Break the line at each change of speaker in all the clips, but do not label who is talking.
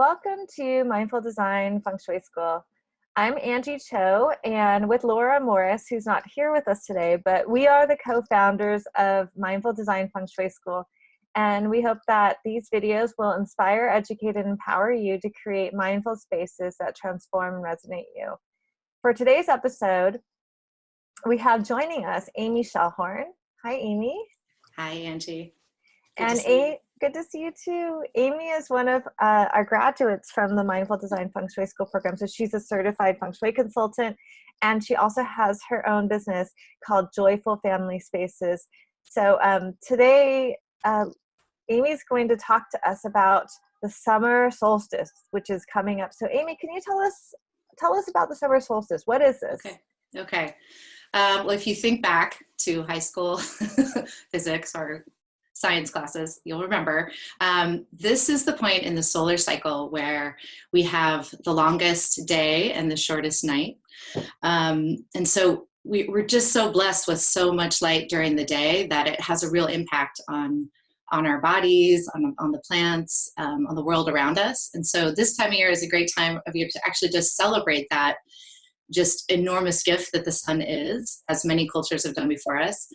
Welcome to Mindful Design Feng Shui School. I'm Angie Cho, and with Laura Morris, who's not here with us today, but we are the co-founders of Mindful Design Feng Shui School, and we hope that these videos will inspire, educate, and empower you to create mindful spaces that transform and resonate you. For today's episode, we have joining us Amy Shellhorn. Hi, Amy.
Hi, Angie.
Good to see you too. Amy is one of our graduates from the Mindful Design Feng Shui School program. So she's a certified Feng Shui consultant, and she also has her own business called Joyful Family Spaces. So today, Amy's going to talk to us about the summer solstice, which is coming up. So Amy, can you tell us about the summer solstice? What is this?
Okay. Well, if you think back to high school physics or science classes, you'll remember this is the point in the solar cycle where we have the longest day and the shortest night. And so we're just so blessed with so much light during the day that it has a real impact on our bodies, on the plants, on the world around us. And so this time of year is a great time of year to actually just celebrate that just enormous gift that the sun is, as many cultures have done before us.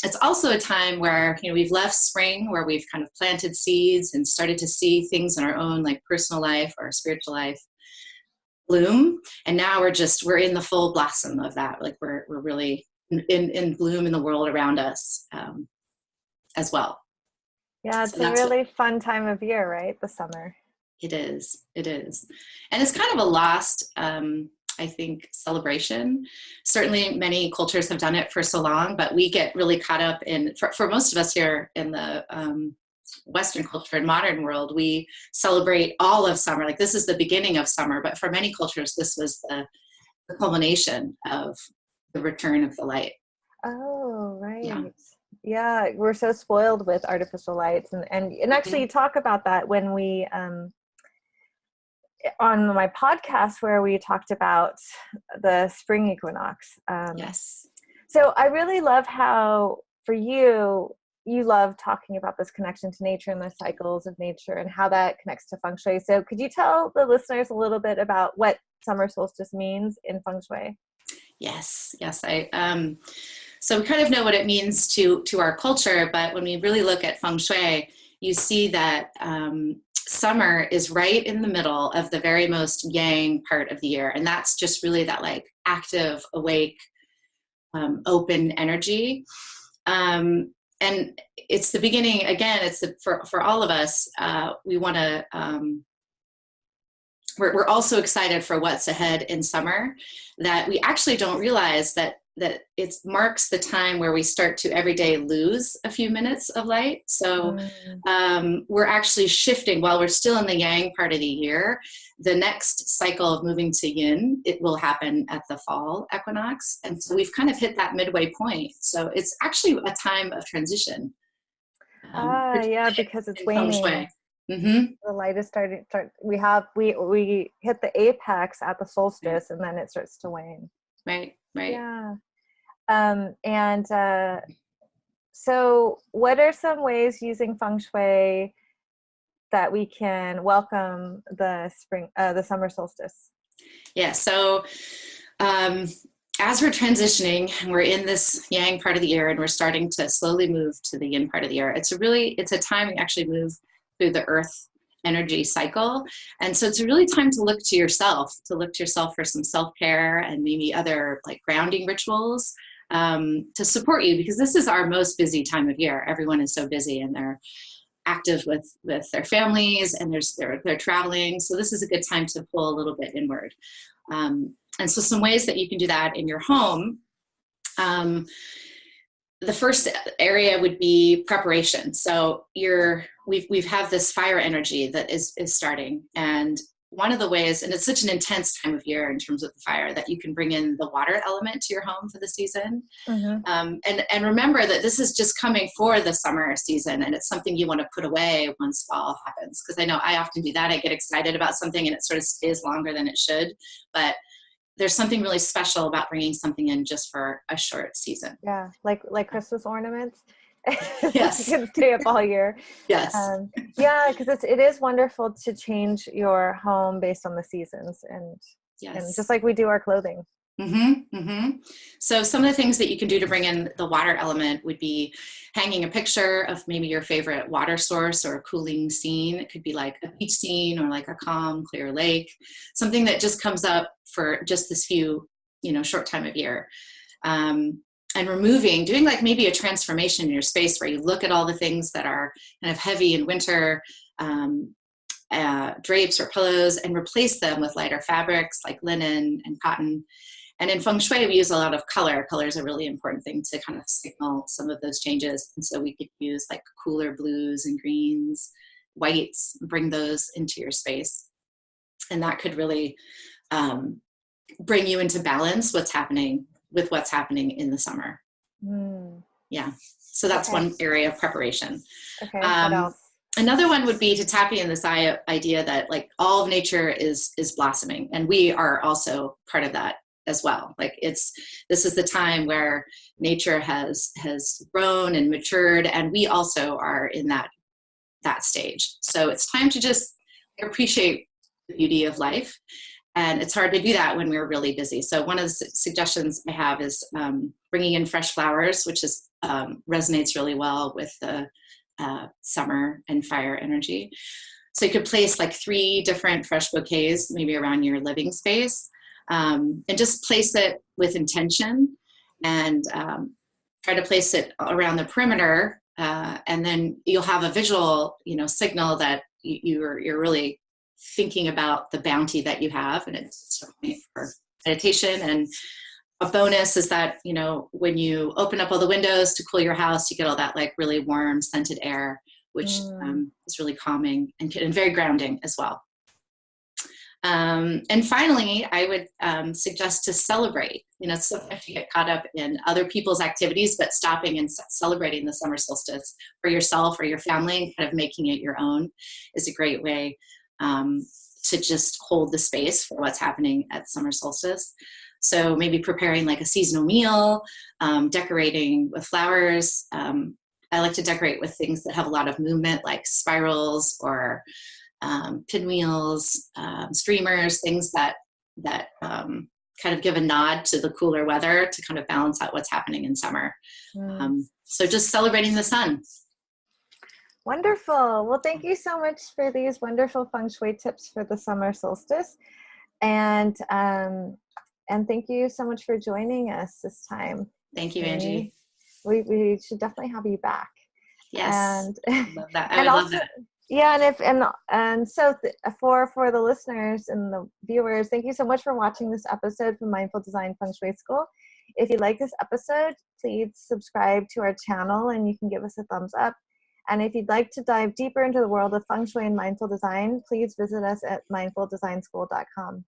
It's also a time where, we've left spring, where we've kind of planted seeds and started to see things in our own like personal life or spiritual life bloom. And now we're in the full blossom of that. Like we're really in bloom in the world around us as well.
Yeah, it's a really fun time of year, right? The summer.
It is. And it's kind of a lost, I think, celebration. Certainly many cultures have done it for so long, but we get really caught up in, for most of us here in the Western culture and modern world, we celebrate all of summer. Like this is the beginning of summer, but for many cultures, this was the culmination of the return of the light.
Oh, right. Yeah, we're so spoiled with artificial lights. And actually you talk about that when we, on my podcast where we talked about the spring equinox.
Yes.
So I really love how for you love talking about this connection to nature and the cycles of nature and how that connects to Feng Shui. So could you tell the listeners a little bit about what summer solstice means in Feng Shui?
Yes. So we kind of know what it means to our culture, but when we really look at Feng Shui, you see that summer is right in the middle of the very most yang part of the year. And that's just really that like active, awake, open energy. And it's the beginning, again, for all of us, we want to, we're also excited for what's ahead in summer, that we actually don't realize that it marks the time where we start to every day lose a few minutes of light. So we're actually shifting while we're still in the yang part of the year. The next cycle of moving to yin, it will happen at the fall equinox. And so we've kind of hit that midway point. So it's actually a time of transition.
Because it's waning. The light is starting. We hit the apex at the solstice, and then it starts to wane.
Right.
Yeah. So what are some ways using Feng Shui that we can welcome the summer solstice? Yeah.
So, as we're transitioning, we're in this yang part of the year and we're starting to slowly move to the yin part of the year. It's a time we actually move through the earth energy cycle. And so it's a really time to look to yourself for some self-care and maybe other like grounding rituals to support you, because this is our most busy time of year. Everyone is so busy and they're active with their families and they're traveling. So this is a good time to pull a little bit inward. And so some ways that you can do that in your home. The first area would be preparation. So we've have this fire energy that is starting. And one of the ways, and it's such an intense time of year in terms of the fire, that you can bring in the water element to your home for the season. And remember that this is just coming for the summer season, and it's something you want to put away once fall happens. Because I know I often do that. I get excited about something and it sort of stays longer than it should. But there's something really special about bringing something in just for a short season.
Yeah, like Christmas ornaments. You
Yes.
can stay up all year.
Yes.
Yeah, because it is wonderful to change your home based on the seasons, and just
Yes.
like we do our clothing.
So some of the things that you can do to bring in the water element would be hanging a picture of maybe your favorite water source or a cooling scene. It could be like a beach scene or like a calm, clear lake, something that just comes up for just this few, short time of year. And doing like maybe a transformation in your space where you look at all the things that are kind of heavy in winter, drapes or pillows, and replace them with lighter fabrics like linen and cotton. And in Feng Shui, we use a lot of color. Color is a really important thing to kind of signal some of those changes. And so we could use like cooler blues and greens, whites, bring those into your space. And that could really bring you into balance what's happening in the summer. Yeah. So that's one area of preparation.
Okay, what else?
Another one would be to tap in this idea that like all of nature is blossoming, and we are also part of that as well. Like this is the time where nature has grown and matured, and we also are in that stage. So it's time to just appreciate the beauty of life. And it's hard to do that when we're really busy. So one of the suggestions I have is bringing in fresh flowers, which resonates really well with the summer and fire energy. So you could place like 3 different fresh bouquets maybe around your living space, and just place it with intention, and try to place it around the perimeter, and then you'll have a visual signal that you're really thinking about the bounty that you have, and it's a point for meditation. And a bonus is that when you open up all the windows to cool your house, you get all that like really warm scented air, which is really calming and very grounding as well. And finally, I would suggest to celebrate. Sometimes you get caught up in other people's activities, but stopping and celebrating the summer solstice for yourself or your family and kind of making it your own is a great way to just hold the space for what's happening at summer solstice. So maybe preparing like a seasonal meal, decorating with flowers. I like to decorate with things that have a lot of movement, like spirals or pinwheels, streamers, things that kind of give a nod to the cooler weather to kind of balance out what's happening in summer. So just celebrating the sun.
Wonderful. Well, thank you so much for these wonderful Feng Shui tips for the summer solstice. And thank you so much for joining us this time.
Thank you, Angie.
We should definitely have you back.
Yes.
And
love that. I would love that.
Yeah, and so for the listeners and the viewers, thank you so much for watching this episode from Mindful Design Feng Shui School. If you like this episode, please subscribe to our channel, and you can give us a thumbs up. And if you'd like to dive deeper into the world of Feng Shui and mindful design, please visit us at mindfuldesignschool.com.